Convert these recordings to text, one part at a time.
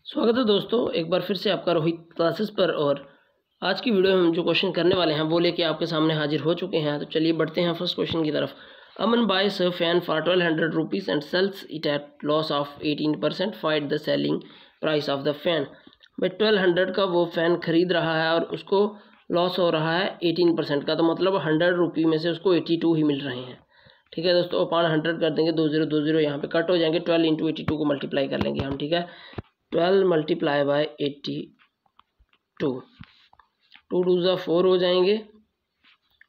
स्वागत है दोस्तों, एक बार फिर से आपका रोहित क्लासेस पर। और आज की वीडियो में हम जो क्वेश्चन करने वाले हैं वो लेके आपके सामने हाजिर हो चुके हैं। तो चलिए बढ़ते हैं फर्स्ट क्वेश्चन की तरफ। Aman buys a fan for 1200 rupees and sells it at loss of 18%। Find the selling price of the fan. भाई 1200 का वो फ़ैन खरीद रहा है और उसको लॉस हो रहा है 18% का, तो मतलब 100 रुपये में से उसको 82 ही मिल रहे हैं। ठीक है दोस्तों, अपान 100 कर देंगे, 20 यहाँ पे कट हो जाएंगे। 12 इंटू 82 को मल्टीप्लाई कर लेंगे हम। ठीक है, 12 मल्टीप्लाई बाय 82, 2 2 जा 4 हो जाएंगे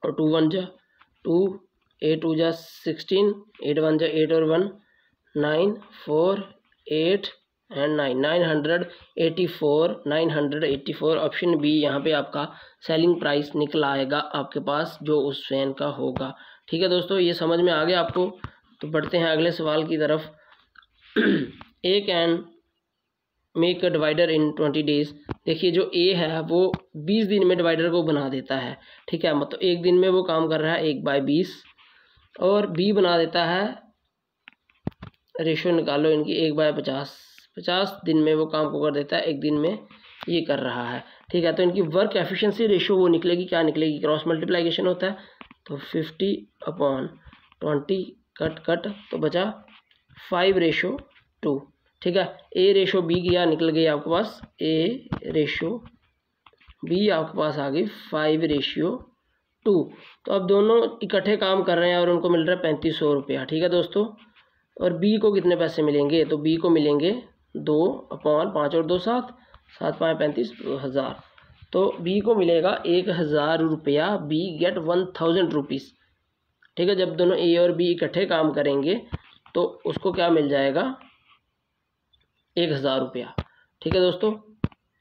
और 2 1 जा 2, 8 2 जा 16, 8 1 जा 8 और 1 9, 4 8 एंड 9, 984 ऑप्शन बी यहाँ पे आपका सेलिंग प्राइस निकल आएगा आपके पास जो उस फैन का होगा। ठीक है दोस्तों, ये समझ में आ गया आपको। तो बढ़ते हैं अगले सवाल की तरफ। A can make a divider in 20 days. देखिए जो ए है वो 20 दिन में डिवाइडर को बना देता है। ठीक है, मतलब एक दिन में वो काम कर रहा है 1/20। और बी बना देता है, रेशो निकालो इनकी, 1/50। 50 दिन में वो काम को कर देता है, एक दिन में ये कर रहा है। ठीक है, तो इनकी वर्क एफिशिएंसी रेशो वो निकलेगी, क्या निकलेगी, क्रॉस मल्टीप्लिकेशन होता है तो 50/20 कट कट तो बचा 5:2। ठीक है, ए रेशो बी क्या निकल गई आपके पास, ए रेशो बी आपके पास आ गई 5:2। तो अब दोनों इकट्ठे काम कर रहे हैं और उनको मिल रहा है 3500 रुपया। ठीक है दोस्तों, और बी को कितने पैसे मिलेंगे, तो बी को मिलेंगे 2/5 और 2 7, 7 5 35, 1000। तो बी को मिलेगा 1000 रुपया। Be get 1000 rupees. ठीक है, जब दोनों ए और बी इकट्ठे काम करेंगे तो उसको क्या मिल जाएगा, 1000 रुपया। ठीक है दोस्तों,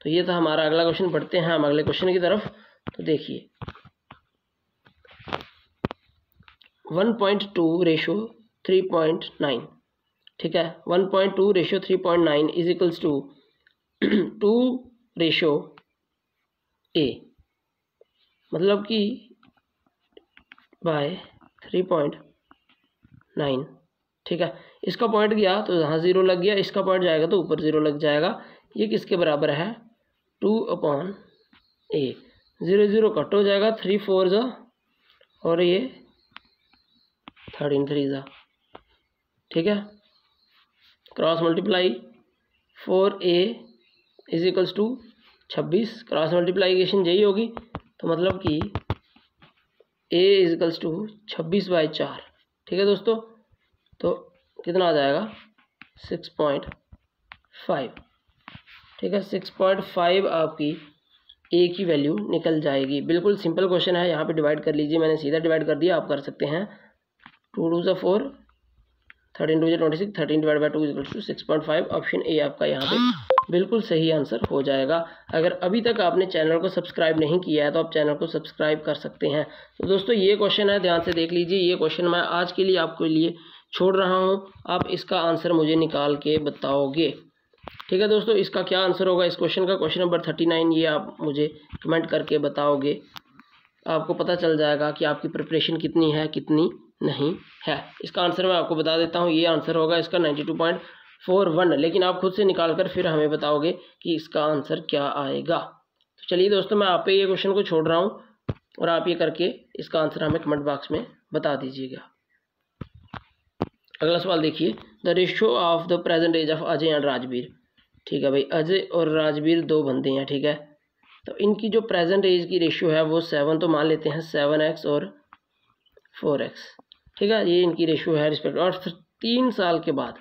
तो ये था हमारा अगला क्वेश्चन। बढ़ते हैं हम अगले क्वेश्चन की तरफ। तो देखिए 1.2 रेशो 3.9। ठीक है, 1.2 ratio 3.9 is equals to 2 ratio A, मतलब कि बाय 3.9। ठीक है, इसका पॉइंट गया तो यहाँ 0 लग गया, इसका पॉइंट जाएगा तो ऊपर 0 लग जाएगा। ये किसके बराबर है, 2/a। 0 0 कट हो जाएगा, 3 4 जा और ये 13 3 जा। ठीक है, cross multiply 4a is equals to 26, cross multiplication यही होगी, तो मतलब कि a इज इक्वल्स टू 26/4। ठीक है दोस्तों, तो कितना आ जाएगा, 6.5। ठीक है, 6.5 आपकी ए की वैल्यू निकल जाएगी। बिल्कुल सिंपल क्वेश्चन है, यहाँ पे डिवाइड कर लीजिए, मैंने सीधा डिवाइड कर दिया, आप कर सकते हैं। 2 2 जा 4, 13 2 जा 26, 13 divide by 2 equals to 6.5। Option A आपका यहाँ पे बिल्कुल सही आंसर हो जाएगा। अगर अभी तक आपने चैनल को सब्सक्राइब नहीं किया है तो आप चैनल को सब्सक्राइब कर सकते हैं। तो दोस्तों ये क्वेश्चन है, ध्यान से देख लीजिए। ये क्वेश्चन मैं आज के लिए आपके लिए छोड़ रहा हूँ, आप इसका आंसर मुझे निकाल के बताओगे। ठीक है दोस्तों, इसका क्या आंसर होगा इस क्वेश्चन का, क्वेश्चन नंबर 39, ये आप मुझे कमेंट करके बताओगे। आपको पता चल जाएगा कि आपकी प्रिपरेशन कितनी है कितनी नहीं है। इसका आंसर मैं आपको बता देता हूँ, ये आंसर होगा इसका 92.41। लेकिन आप खुद से निकाल कर फिर हमें बताओगे कि इसका आंसर क्या आएगा। तो चलिए दोस्तों, मैं आप पे ये क्वेश्चन को छोड़ रहा हूँ और आप ये करके इसका आंसर हमें कमेंट बॉक्स में बता दीजिएगा। अगला सवाल देखिए, the ratio of the present age of Ajay and Rajveer. ठीक है भाई, अजय और राजवीर दो बंदे हैं। ठीक है, तो इनकी जो प्रेजेंट एज की रेशियो है वो 7, तो मान लेते हैं 7x और 4x। ठीक है, ये इनकी रेशियो है रिस्पेक्ट। और 3 साल के बाद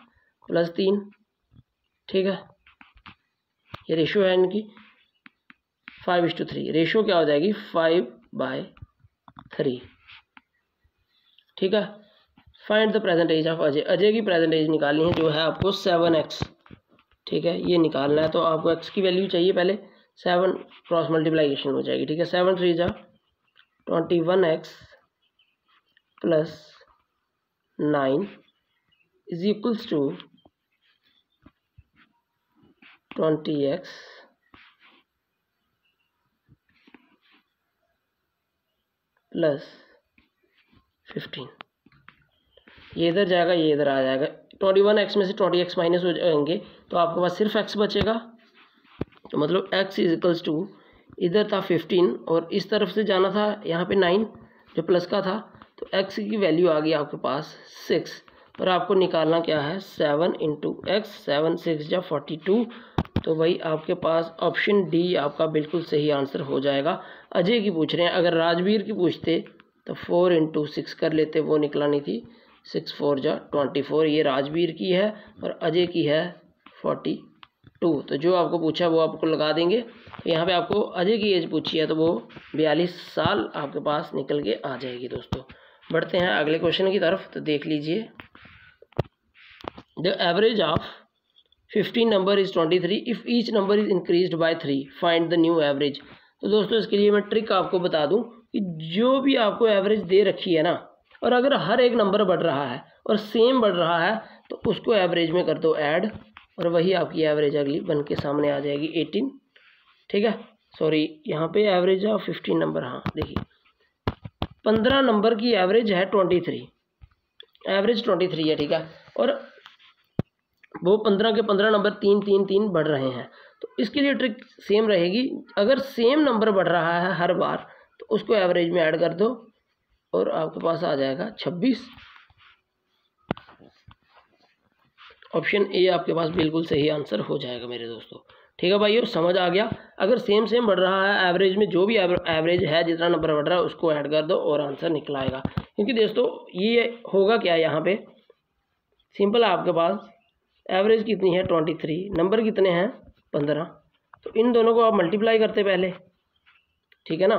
+3। ठीक है, ये रेशियो है इनकी 5:3। रेशियो क्या हो जाएगी, 5/3। ठीक है, find the present age of Ajay. Ajay की प्रेजेंट एज निकालनी है जो है आपको 7x। ठीक है, ये निकालना है, तो आपको x की वैल्यू चाहिए पहले। 7 क्रॉस मल्टीप्लाइकेशन हो जाएगी। ठीक है, 7 3 जा 21x plus 9 is equals to 20x plus 15। ये इधर जाएगा, ये इधर आ जाएगा। 21x में से 20x माइनस हो जाएंगे तो आपके पास सिर्फ x बचेगा। तो मतलब x इज इक्वल्स टू, इधर था 15 और इस तरफ से जाना था यहाँ पे 9 जो प्लस का था, तो x की वैल्यू आ गई आपके पास 6 और आपको निकालना क्या है 7 इंटू एक्स, 7 6 जा 42। तो भाई आपके पास ऑप्शन डी आपका बिल्कुल सही आंसर हो जाएगा। अजय की पूछ रहे हैं, अगर राजवीर की पूछते तो 4 इंटू 6 कर लेते, वो निकलानी थी 6 4 जा 24। ये राजवीर की है और अजय की है 42। तो जो आपको पूछा वो आपको लगा देंगे। तो यहाँ पे आपको अजय की एज पूछी है तो वो 42 साल आपके पास निकल के आ जाएगी। दोस्तों बढ़ते हैं अगले क्वेश्चन की तरफ। तो देख लीजिए, the average of 15 number is 23 if each number is increased by 3 find the new average. तो दोस्तों इसके लिए मैं ट्रिक आपको बता दूं कि जो भी आपको एवरेज दे रखी है ना, और अगर हर एक नंबर बढ़ रहा है और सेम बढ़ रहा है तो उसको एवरेज में कर दो ऐड, और वही आपकी एवरेज अगली बन के सामने आ जाएगी 18। ठीक है, सॉरी यहाँ पे एवरेज ऑफ 15 नंबर, हाँ देखिए 15 नंबर की एवरेज है 23, एवरेज 23 है। ठीक है, और वो 15 के 15 नंबर 3 3 3 बढ़ रहे हैं। तो इसके लिए ट्रिक सेम रहेगी, अगर सेम नंबर बढ़ रहा है हर बार तो उसको एवरेज में ऐड कर दो और आपके पास आ जाएगा 26। ऑप्शन ए आपके पास बिल्कुल सही आंसर हो जाएगा मेरे दोस्तों। ठीक है भाई, और समझ आ गया, अगर सेम सेम बढ़ रहा है एवरेज में, जो भी एवरेज है जितना नंबर बढ़ रहा है उसको ऐड कर दो और आंसर निकल आएगा। क्योंकि दोस्तों ये होगा क्या, यहाँ पे सिंपल आपके पास एवरेज कितनी है 23, नंबर कितने हैं 15, तो इन दोनों को आप मल्टीप्लाई करते पहले। ठीक है ना,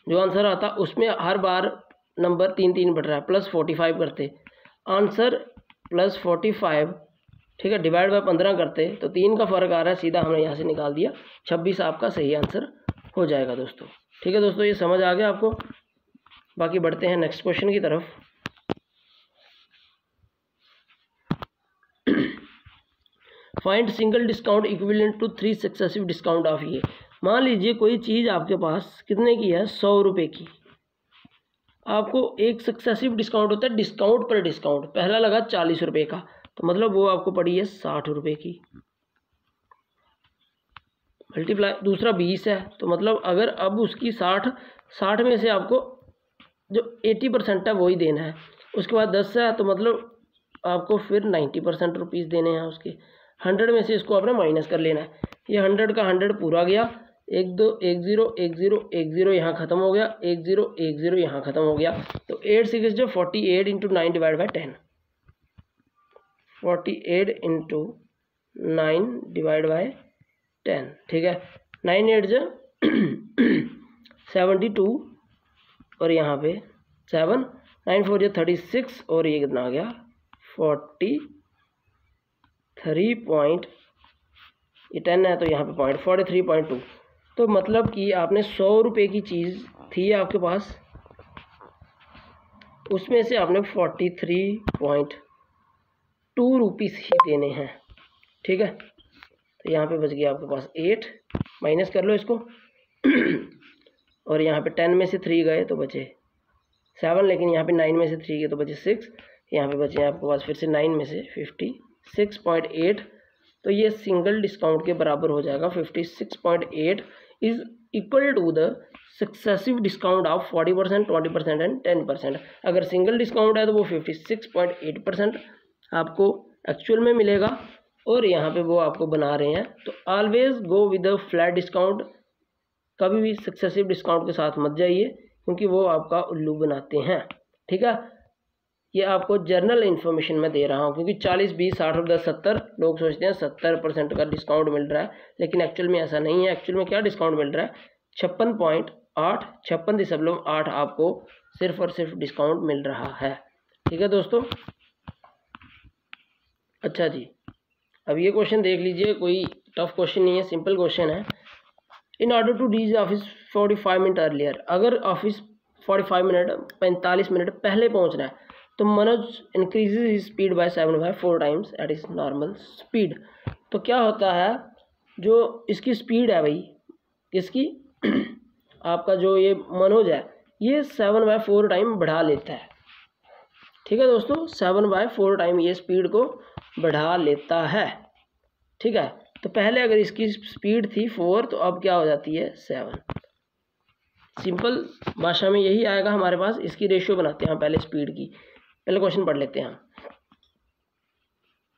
जो आंसर आता उसमें हर बार नंबर 3 3 बढ़ रहा है, प्लस 45 करते आंसर प्लस 45। ठीक है, डिवाइड बाय 15 करते तो 3 का फर्क आ रहा है, सीधा हमने यहाँ से निकाल दिया 26 आपका सही आंसर हो जाएगा दोस्तों। ठीक है दोस्तों, ये समझ आ गया आपको। बाकी बढ़ते हैं नेक्स्ट क्वेश्चन की तरफ। Find single discount equivalent to 3 successive discount of ये। मान लीजिए कोई चीज़ आपके पास कितने की है 100 रुपये की, आपको एक सक्सेसिव डिस्काउंट होता है डिस्काउंट पर डिस्काउंट, पहला लगा 40 रुपये का तो मतलब वो आपको पड़ी है 60 रुपये की, मल्टीप्लाई दूसरा 20 है तो मतलब अगर अब उसकी 60 में से आपको जो 80% है वही देना है, उसके बाद 10 है तो मतलब आपको फिर 90% रुपीज़ देने हैं उसके, 100 में से इसको आपने माइनस कर लेना है। ये 100 का 100 पूरा गया, 1 2 1 0 1 0 1 0 यहाँ ख़त्म हो गया, 1 0 1 0 यहाँ ख़त्म हो गया। तो 8 6 जो 48 into 9 divide by 10, 48 into 9 divide by 10। ठीक है, 9 8 जो 72 और यहाँ पे 7, 9 4 जो 36 और ये कितना आ गया 43 पॉइंट, ये 10 है तो यहाँ पे पॉइंट 43.2। तो मतलब कि आपने 100 रुपये की चीज़ थी आपके पास, उसमें से आपने 43.2 रुपीज़ ही देने हैं। ठीक है, तो यहाँ पे बच गया आपके पास 8, माइनस कर लो इसको और यहाँ पे 10 में से 3 गए तो बचे 7, लेकिन यहाँ पे 9 में से 3 गए तो बचे 6, यहाँ पे बचे आपके पास फिर से 9 में से 56.8। तो ये सिंगल डिस्काउंट के बराबर हो जाएगा। 56.8 is equal to the successive discount of 40%, 20% and 10%। अगर सिंगल डिस्काउंट है तो वो 56.8% आपको एक्चुअल में मिलेगा और यहाँ पे वो आपको बना रहे हैं। तो always go with the flat discount, कभी भी सक्सेसिव डिस्काउंट के साथ मत जाइए क्योंकि वो आपका उल्लू बनाते हैं। ठीक है, ये आपको जर्नल इन्फॉर्मेशन में दे रहा हूँ क्योंकि 40 20 60 और 10 70 लोग सोचते हैं 70% का डिस्काउंट मिल रहा है, लेकिन एक्चुअल में ऐसा नहीं है। एक्चुअल में क्या डिस्काउंट मिल रहा है 56.8, 56.8 आपको सिर्फ और सिर्फ डिस्काउंट मिल रहा है। ठीक है दोस्तों, अच्छा जी, अब ये क्वेश्चन देख लीजिए, कोई टफ क्वेश्चन नहीं है, सिंपल क्वेश्चन है। In order to reach office 45 minute earlier, अगर ऑफिस 45 मिनट 45 मिनट पहले पहुंचना है तो Manoj increases his speed by 7/4 times at is normal speed. तो क्या होता है, जो इसकी स्पीड है भाई किसकी आपका जो ये मनोज है ये 7/4 टाइम बढ़ा लेता है। ठीक है दोस्तों, 7/4 टाइम ये स्पीड को बढ़ा लेता है। ठीक है, तो पहले अगर इसकी स्पीड थी 4 तो अब क्या हो जाती है 7। सिंपल भाषा में यही आएगा हमारे पास। इसकी रेशियो बनाते हैं पहले स्पीड की। पहले क्वेश्चन पढ़ लेते हैं हम।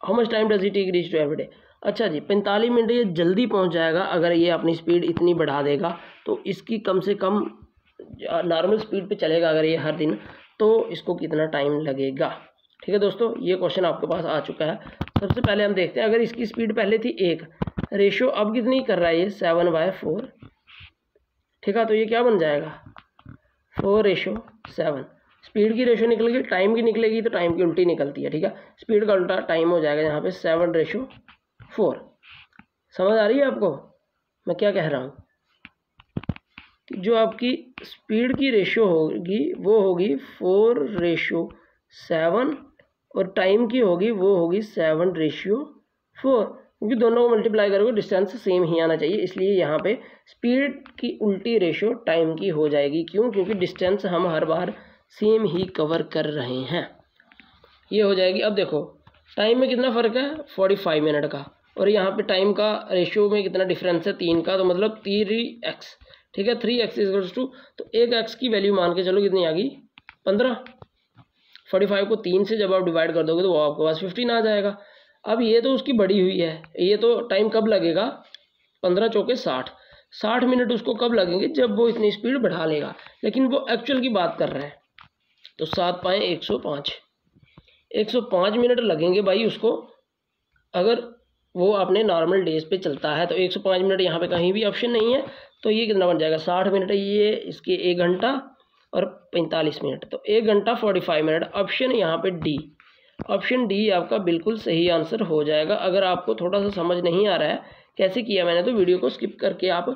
How much time does it take reach to every day. अच्छा जी, 45 मिनट ये जल्दी पहुंच जाएगा अगर ये अपनी स्पीड इतनी बढ़ा देगा। तो इसकी कम से कम नॉर्मल स्पीड पे चलेगा अगर ये हर दिन, तो इसको कितना टाइम लगेगा। ठीक है दोस्तों, ये क्वेश्चन आपके पास आ चुका है। सबसे पहले हम देखते हैं, अगर इसकी स्पीड पहले थी 1, रेशियो अब कितनी कर रहा है ये 7/4। ठीक है, तो ये क्या बन जाएगा 4:7। स्पीड की रेशियो निकलेगी, टाइम की निकलेगी तो टाइम की उल्टी निकलती है। ठीक है, स्पीड का उल्टा टाइम हो जाएगा यहाँ पे 7:4। समझ आ रही है आपको मैं क्या कह रहा हूँ? कि जो आपकी स्पीड की रेशियो होगी वो होगी 4:7 और टाइम की होगी वो होगी 7:4, क्योंकि दोनों को मल्टीप्लाई करोगे डिस्टेंस सेम ही आना चाहिए। इसलिए यहाँ पे स्पीड की उल्टी रेशियो टाइम की हो जाएगी। क्यों? क्योंकि डिस्टेंस हम हर बार सेम ही कवर कर रहे हैं। ये हो जाएगी। अब देखो टाइम में कितना फ़र्क है 45 मिनट का, और यहाँ पे टाइम का रेशियो में कितना डिफरेंस है 3 का, तो मतलब 3x। ठीक है, 3x इक्वल्स टू, तो 1x की वैल्यू मान के चलो कितनी आ गई 15। 45 को 3 से जब आप डिवाइड कर दोगे तो वो आपके पास 15 आ जाएगा। अब ये तो उसकी बड़ी हुई है, ये तो टाइम कब लगेगा 15 चौके 60। 60 मिनट उसको कब लगेंगे जब वो इतनी स्पीड बढ़ा लेगा, लेकिन वो एक्चुअल की बात कर रहा है। तो 7 पाएँ 105, 105 मिनट लगेंगे भाई उसको, अगर वो अपने नॉर्मल डेज पे चलता है। तो 105 मिनट यहाँ पे कहीं भी ऑप्शन नहीं है, तो ये कितना बन जाएगा 60 मिनट, ये इसके 1 घंटा और 45 मिनट, तो 1 घंटा 45 मिनट। ऑप्शन यहाँ पे डी, ऑप्शन डी आपका बिल्कुल सही आंसर हो जाएगा। अगर आपको थोड़ा सा समझ नहीं आ रहा है कैसे किया मैंने, तो वीडियो को स्किप करके आप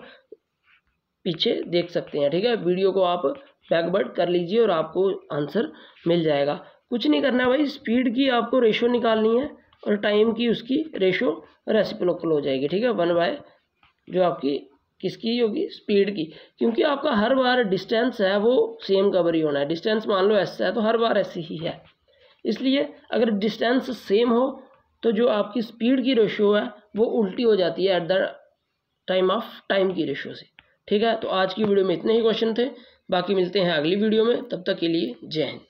पीछे देख सकते हैं। ठीक है, वीडियो को आप बैकवर्ड कर लीजिए और आपको आंसर मिल जाएगा। कुछ नहीं करना है भाई, स्पीड की आपको रेशियो निकालनी है और टाइम की उसकी रेशियो रेसिप्रोकल हो जाएगी। ठीक है, 1 जो आपकी किसकी होगी स्पीड की, क्योंकि आपका हर बार डिस्टेंस है वो सेम कवर ही होना है। डिस्टेंस मान लो ऐसा है तो हर बार ऐसी ही है, इसलिए अगर डिस्टेंस सेम हो तो जो आपकी स्पीड की रेशियो है वो उल्टी हो जाती है at the time of time की रेशियो से। ठीक है, तो आज की वीडियो में इतने ही क्वेश्चन थे, बाकी मिलते हैं अगली वीडियो में, तब तक के लिए जय हिंद।